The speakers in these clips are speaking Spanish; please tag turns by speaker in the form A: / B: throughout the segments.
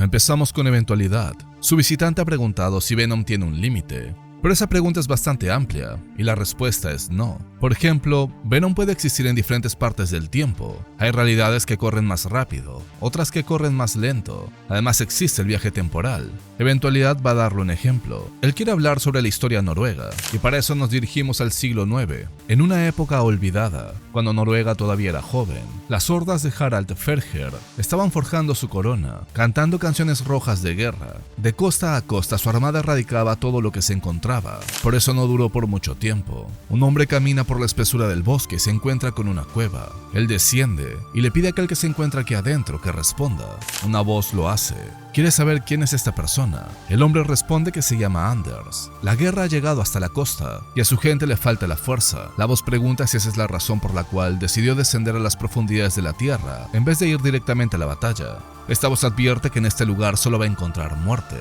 A: Empezamos con Eventualidad. Su visitante ha preguntado si Venom tiene un límite, pero esa pregunta es bastante amplia y la respuesta es no. Por ejemplo, Venom puede existir en diferentes partes del tiempo. Hay realidades que corren más rápido, otras que corren más lento. Además existe el viaje temporal. Eventualidad va a darle un ejemplo. Él quiere hablar sobre la historia noruega y para eso nos dirigimos al siglo IX, en una época olvidada, cuando Noruega todavía era joven. Las hordas de Harald Fairhair estaban forjando su corona, cantando canciones rojas de guerra. De costa a costa su armada erradicaba todo lo que se encontraba. Por eso no duró por mucho tiempo. Un hombre camina por la espesura del bosque y se encuentra con una cueva. Él desciende y le pide a aquel que se encuentra aquí adentro que responda. Una voz lo hace. Quiere saber quién es esta persona. El hombre responde que se llama Anders. La guerra ha llegado hasta la costa y a su gente le falta la fuerza. La voz pregunta si esa es la razón por la cual decidió descender a las profundidades de la tierra en vez de ir directamente a la batalla. Esta voz advierte que en este lugar solo va a encontrar muerte.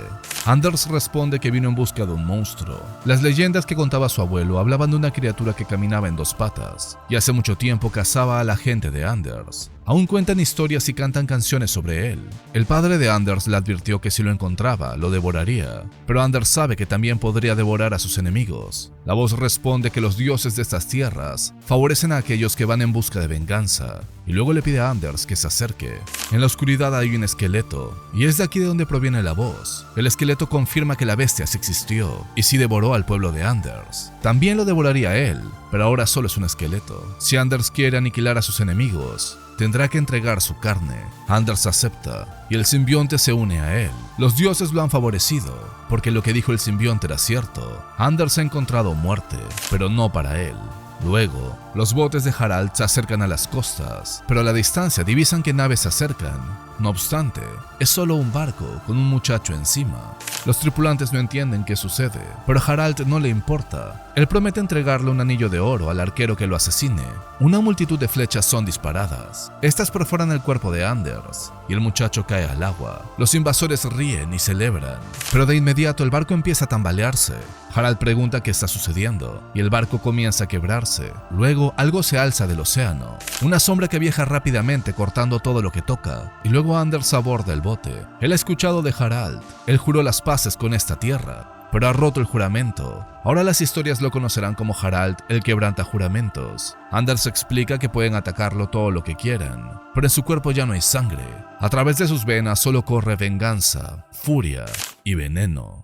A: Anders responde que vino en busca de un monstruo. Las leyendas que contaba su abuelo hablaban de una criatura que caminaba en 2 patas y hace mucho tiempo cazaba a la gente de Anders. Aún cuentan historias y cantan canciones sobre él. El padre de Anders le advirtió que si lo encontraba, lo devoraría, pero Anders sabe que también podría devorar a sus enemigos. La voz responde que los dioses de estas tierras favorecen a aquellos que van en busca de venganza, y luego le pide a Anders que se acerque. En la oscuridad hay un esqueleto, y es de aquí de donde proviene la voz. El esqueleto confirma que la bestia sí existió, y sí devoró al pueblo de Anders. También lo devoraría a él, pero ahora solo es un esqueleto. Si Anders quiere aniquilar a sus enemigos, tendrá que entregar su carne. Anders acepta y el simbionte se une a él. Los dioses lo han favorecido, porque lo que dijo el simbionte era cierto. Anders ha encontrado muerte, pero no para él. Luego, los botes de Harald se acercan a las costas, pero a la distancia divisan que naves se acercan. No obstante, es solo un barco con un muchacho encima. Los tripulantes no entienden qué sucede, pero a Harald no le importa. Él promete entregarle un anillo de oro al arquero que lo asesine. Una multitud de flechas son disparadas. Estas perforan el cuerpo de Anders y el muchacho cae al agua. Los invasores ríen y celebran, pero de inmediato el barco empieza a tambalearse. Harald pregunta qué está sucediendo y el barco comienza a quebrarse. Luego algo se alza del océano, una sombra que viaja rápidamente cortando todo lo que toca, y luego Anders aborda el bote. Él ha escuchado de Harald, él juró las paces con esta tierra, pero ha roto el juramento. Ahora las historias lo conocerán como Harald el quebranta juramentos. Anders explica que pueden atacarlo todo lo que quieran, pero en su cuerpo ya no hay sangre. A través de sus venas solo corre venganza, furia y veneno.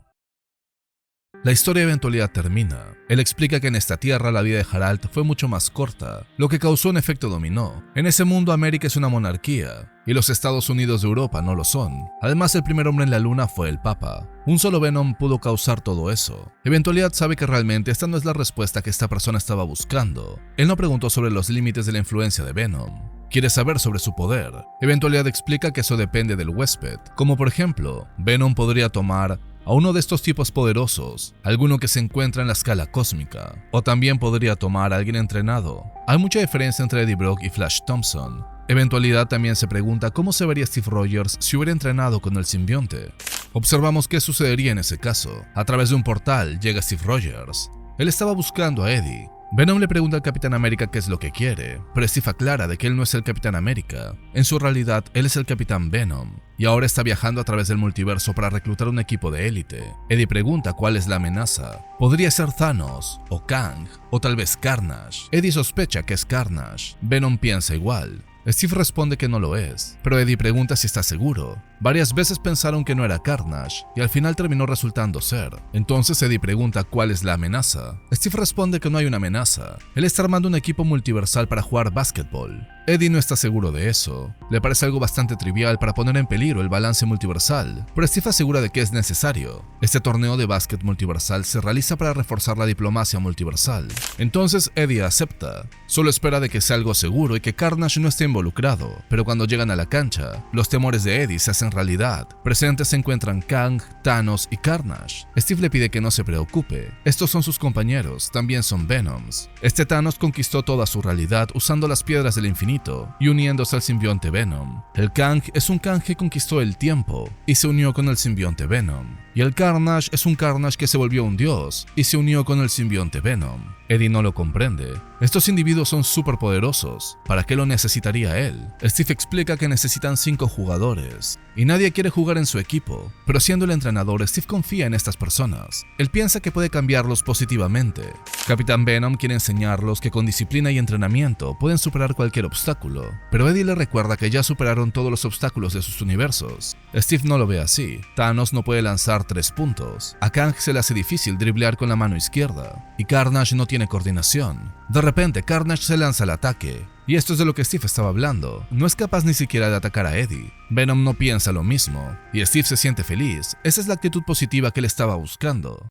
A: La historia de Eventualidad termina. Él explica que en esta tierra la vida de Harald fue mucho más corta, lo que causó un efecto dominó. En ese mundo América es una monarquía, y los Estados Unidos de Europa no lo son. Además, el primer hombre en la luna fue el Papa. Un solo Venom pudo causar todo eso. Eventualidad sabe que realmente esta no es la respuesta que esta persona estaba buscando. Él no preguntó sobre los límites de la influencia de Venom. Quiere saber sobre su poder. Eventualidad explica que eso depende del huésped, como por ejemplo, Venom podría tomar a uno de estos tipos poderosos, alguno que se encuentra en la escala cósmica, o también podría tomar a alguien entrenado. Hay mucha diferencia entre Eddie Brock y Flash Thompson. Eventualidad también se pregunta cómo se vería Steve Rogers si hubiera entrenado con el simbionte. Observamos qué sucedería en ese caso. A través de un portal llega Steve Rogers. Él estaba buscando a Eddie. Venom le pregunta al Capitán América qué es lo que quiere, pero Steve aclara de que él no es el Capitán América. En su realidad, él es el Capitán Venom, y ahora está viajando a través del multiverso para reclutar un equipo de élite. Eddie pregunta cuál es la amenaza. Podría ser Thanos, o Kang, o tal vez Carnage. Eddie sospecha que es Carnage. Venom piensa igual. Steve responde que no lo es, pero Eddie pregunta si está seguro. Varias veces pensaron que no era Carnage, y al final terminó resultando ser. Entonces Eddie pregunta cuál es la amenaza. Steve responde que no hay una amenaza. Él está armando un equipo multiversal para jugar básquetbol. Eddie no está seguro de eso. Le parece algo bastante trivial para poner en peligro el balance multiversal, pero Steve asegura de que es necesario. Este torneo de básquet multiversal se realiza para reforzar la diplomacia multiversal. Entonces Eddie acepta. Solo espera de que sea algo seguro y que Carnage no esté involucrado, pero cuando llegan a la cancha, los temores de Eddie se hacen realidad. Presentes se encuentran Kang, Thanos y Carnage. Steve le pide que no se preocupe. Estos son sus compañeros, también son Venoms. Este Thanos conquistó toda su realidad usando las piedras del infinito y uniéndose al simbionte Venom. El Kang es un Kang que conquistó el tiempo y se unió con el simbionte Venom. Y el Carnage es un Carnage que se volvió un dios y se unió con el simbionte Venom. Eddie no lo comprende. Estos individuos son superpoderosos. ¿Para qué lo necesitaría él? Steve explica que necesitan 5 jugadores. y nadie quiere jugar en su equipo, pero siendo el entrenador, Steve confía en estas personas. Él piensa que puede cambiarlos positivamente. Capitán Venom quiere enseñarlos que con disciplina y entrenamiento pueden superar cualquier obstáculo, pero Eddie le recuerda que ya superaron todos los obstáculos de sus universos. Steve no lo ve así. Thanos no puede lanzar 3 puntos, a Kang se le hace difícil driblear con la mano izquierda, y Carnage no tiene coordinación. De repente, Carnage se lanza al ataque, y esto es de lo que Steve estaba hablando. No es capaz ni siquiera de atacar a Eddie. Venom no piensa lo mismo, y Steve se siente feliz. Esa es la actitud positiva que él estaba buscando.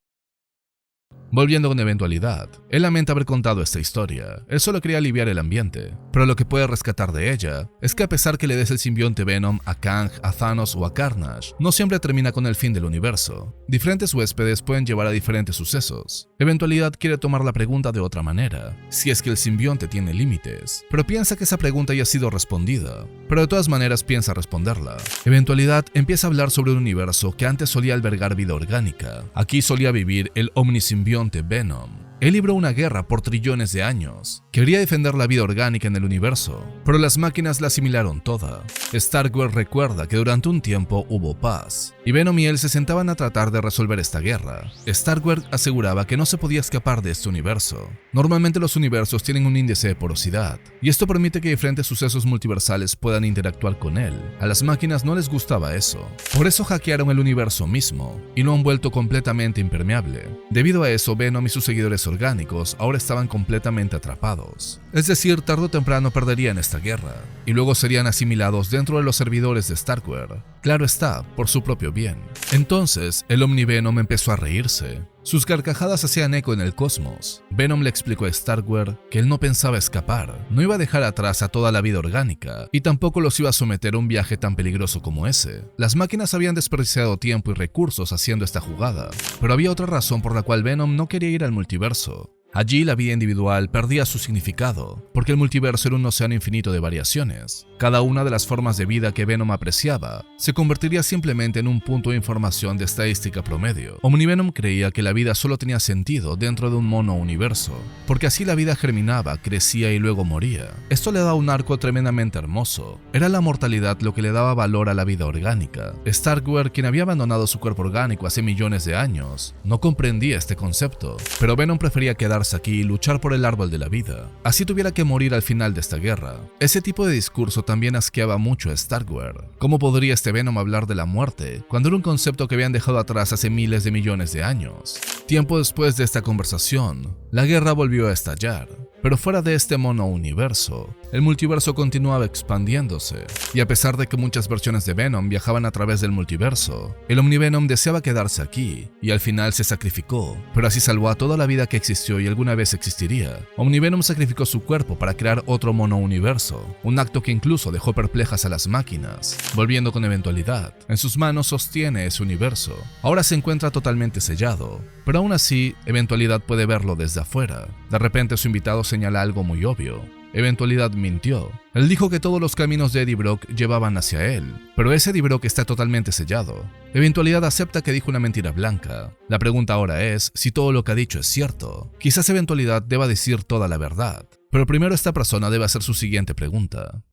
A: Volviendo con Eventualidad, él lamenta haber contado esta historia, él solo quería aliviar el ambiente, pero lo que puede rescatar de ella es que a pesar que le des el simbionte Venom a Kang, a Thanos o a Carnage, no siempre termina con el fin del universo. Diferentes huéspedes pueden llevar a diferentes sucesos. Eventualidad quiere tomar la pregunta de otra manera, si es que el simbionte tiene límites, pero piensa que esa pregunta ya ha sido respondida, pero de todas maneras piensa responderla. Eventualidad empieza a hablar sobre un universo que antes solía albergar vida orgánica, aquí solía vivir el omnisimbionte Venom. Él libró una guerra por trillones de años. Quería defender la vida orgánica en el universo, pero las máquinas la asimilaron toda. Starkweather recuerda que durante un tiempo hubo paz, y Venom y él se sentaban a tratar de resolver esta guerra. Starkweather aseguraba que no se podía escapar de este universo. Normalmente los universos tienen un índice de porosidad, y esto permite que diferentes sucesos multiversales puedan interactuar con él. A las máquinas no les gustaba eso. Por eso hackearon el universo mismo, y lo han vuelto completamente impermeable. Debido a eso, Venom y sus seguidores orgánicos ahora estaban completamente atrapados. Es decir, tarde o temprano perderían esta guerra, y luego serían asimilados dentro de los servidores de Starkweather. Claro está, por su propio bien. Entonces, el Omnivenom empezó a reírse. Sus carcajadas hacían eco en el cosmos. Venom le explicó a Starkweather que él no pensaba escapar, no iba a dejar atrás a toda la vida orgánica, y tampoco los iba a someter a un viaje tan peligroso como ese. Las máquinas habían desperdiciado tiempo y recursos haciendo esta jugada, pero había otra razón por la cual Venom no quería ir al multiverso. Allí la vida individual perdía su significado, porque el multiverso era un océano infinito de variaciones. Cada una de las formas de vida que Venom apreciaba se convertiría simplemente en un punto de información de estadística promedio. Omnivenom creía que la vida solo tenía sentido dentro de un mono-universo, porque así la vida germinaba, crecía y luego moría. Esto le daba un arco tremendamente hermoso. Era la mortalidad lo que le daba valor a la vida orgánica. Starkweather, quien había abandonado su cuerpo orgánico hace millones de años, no comprendía este concepto, pero Venom prefería quedarse aquí y luchar por el árbol de la vida, así tuviera que morir al final de esta guerra. Ese tipo de discurso también asqueaba mucho a Starkweather. ¿Cómo podría este Venom hablar de la muerte cuando era un concepto que habían dejado atrás hace miles de millones de años? Tiempo después de esta conversación, la guerra volvió a estallar. Pero fuera de este mono-universo, el multiverso continuaba expandiéndose, y a pesar de que muchas versiones de Venom viajaban a través del multiverso, el Omnivenom deseaba quedarse aquí, y al final se sacrificó, pero así salvó a toda la vida que existió y alguna vez existiría. Omnivenom sacrificó su cuerpo para crear otro mono-universo, un acto que incluso dejó perplejas a las máquinas. Volviendo con Eventualidad, en sus manos sostiene ese universo. Ahora se encuentra totalmente sellado, pero aún así, Eventualidad puede verlo desde afuera. De repente su invitado señala algo muy obvio. Eventualidad mintió. Él dijo que todos los caminos de Eddie Brock llevaban hacia él, pero ese Eddie Brock está totalmente sellado. Eventualidad acepta que dijo una mentira blanca. La pregunta ahora es si todo lo que ha dicho es cierto. Quizás Eventualidad deba decir toda la verdad, pero primero esta persona debe hacer su siguiente pregunta.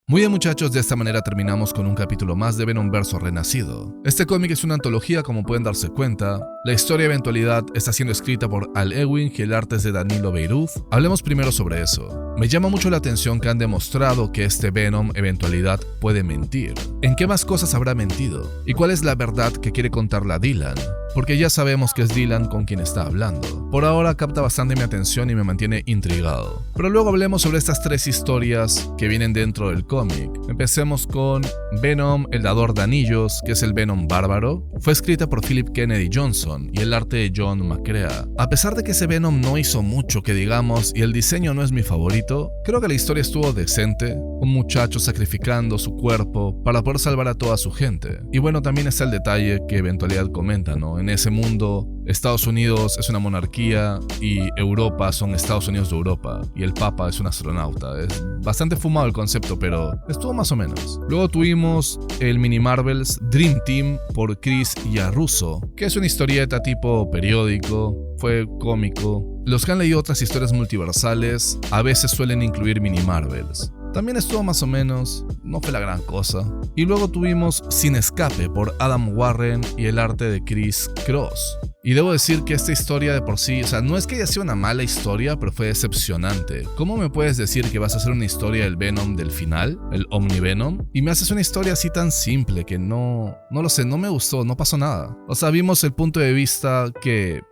A: Muy bien muchachos, de esta manera terminamos con un capítulo más de Venomverso Renacido. Este cómic es una antología, como pueden darse cuenta. La historia de Eventualidad está siendo escrita por Al Ewing y el arte es de Danilo Beirut. Hablemos primero sobre eso. Me llama mucho la atención que han demostrado que este Venom Eventualidad puede mentir. ¿En qué más cosas habrá mentido? ¿Y cuál es la verdad que quiere contarle a Dylan? Porque ya sabemos que es Dylan con quien está hablando. Por ahora capta bastante mi atención y me mantiene intrigado. Pero luego hablemos sobre estas 3 historias que vienen dentro del cómic. Empecemos con Venom, el dador de anillos, que es el Venom bárbaro. Fue escrita por Philip Kennedy Johnson y el arte de John McCrea. A pesar de que ese Venom no hizo mucho que digamos y el diseño no es mi favorito, creo que la historia estuvo decente. Un muchacho sacrificando su cuerpo para poder salvar a toda su gente. Y bueno, también está el detalle que Eventualidad comenta, ¿no? En ese mundo, Estados Unidos es una monarquía y Europa son Estados Unidos de Europa y el Papa es un astronauta. Es bastante fumado el concepto, pero estuvo más o menos. Luego tuvimos el Mini Marvels Dream Team por Chris Yarrusso, que es una historieta tipo periódico, fue cómico. Los que han leído otras historias multiversales a veces suelen incluir Mini Marvels. También estuvo más o menos, no fue la gran cosa. Y luego tuvimos Sin Escape por Adam Warren y el arte de Chris Cross. Y debo decir que esta historia de por sí, o sea, no es que haya sido una mala historia, pero fue decepcionante. ¿Cómo me puedes decir que vas a hacer una historia del Venom del final, el Omnivenom, y me haces una historia así tan simple que no lo sé, no me gustó, no pasó nada? O sea, vimos el punto de vista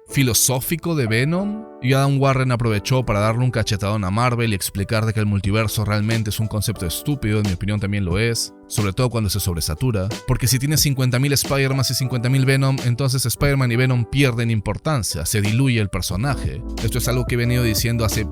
A: filosófico de Venom, y Adam Warren aprovechó para darle un cachetadón a Marvel y explicar de que el multiverso realmente es un concepto estúpido, en mi opinión también lo es, sobre todo cuando se sobresatura, porque si tienes 50.000 Spider-Man y 50.000 Venom, entonces Spider-Man y Venom pierden importancia, se diluye el personaje. Esto es algo que he venido diciendo hace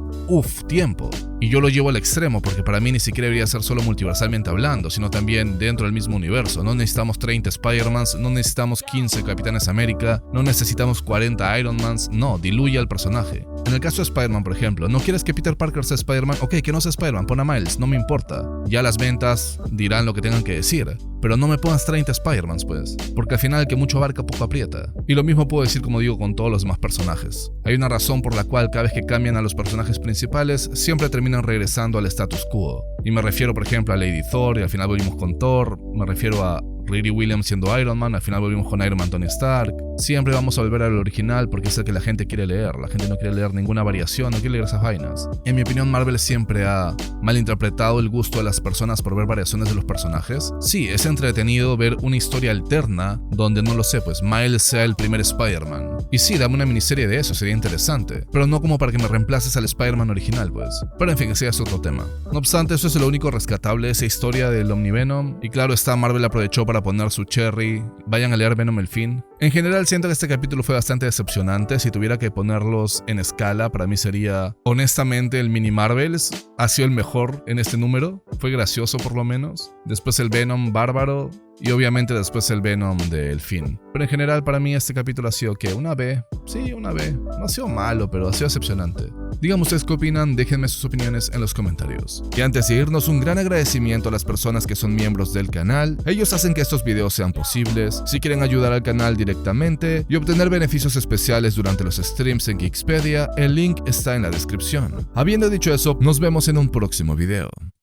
A: tiempo, y yo lo llevo al extremo porque para mí ni siquiera debería ser solo multiversalmente hablando, sino también dentro del mismo universo. No necesitamos 30 Spider-Mans, no necesitamos 15 Capitanes América, no necesitamos 40 Iron Mans, no, diluye al personaje. En el caso de Spider-Man, por ejemplo, ¿no quieres que Peter Parker sea Spider-Man? Ok, que no sea Spider-Man, pon a Miles, no me importa. Ya las ventas dirán lo que tengan que decir, pero no me pongas 30 Spider-Mans, pues, porque al final el que mucho abarca poco aprieta. Y lo mismo puedo decir, como digo, con todos los demás personajes. Hay una razón por la cual cada vez que cambian a los personajes principales, siempre terminan regresando al status quo. Y me refiero, por ejemplo, a Lady Thor, y al final volvimos con Thor. Me refiero a Riri Williams siendo Iron Man, al final volvimos con Iron Man Tony Stark. Siempre vamos a volver al original porque es el que la gente quiere leer. La gente no quiere leer ninguna variación, no quiere leer esas vainas. En mi opinión, Marvel siempre ha malinterpretado el gusto de las personas por ver variaciones de los personajes. Sí, es entretenido ver una historia alterna donde, no lo sé, pues Miles sea el primer Spider-Man. Y sí, dame una miniserie de eso, sería interesante. Pero no como para que me reemplaces al Spider-Man original, pues. Pero en fin, ese es otro tema. No obstante, eso es lo único rescatable de esa historia del Omnivenom. Y claro está, Marvel aprovechó para poner su cherry. Vayan a leer Venom el fin. En general siento que este capítulo fue bastante decepcionante. Si tuviera que ponerlos en escala, para mí sería, honestamente, el Mini Marvels ha sido el mejor en este número. Fue gracioso por lo menos. Después el Venom bárbaro. Y obviamente después el Venom del fin. Pero en general para mí este capítulo ha sido ¿qué? Una B. Sí, una B. No ha sido malo, pero ha sido decepcionante. Díganme ustedes qué opinan, déjenme sus opiniones en los comentarios. Y antes de irnos, un gran agradecimiento a las personas que son miembros del canal. Ellos hacen que estos videos sean posibles. Si quieren ayudar al canal directamente y obtener beneficios especiales durante los streams en Geekspedia, el link está en la descripción. Habiendo dicho eso, nos vemos en un próximo video.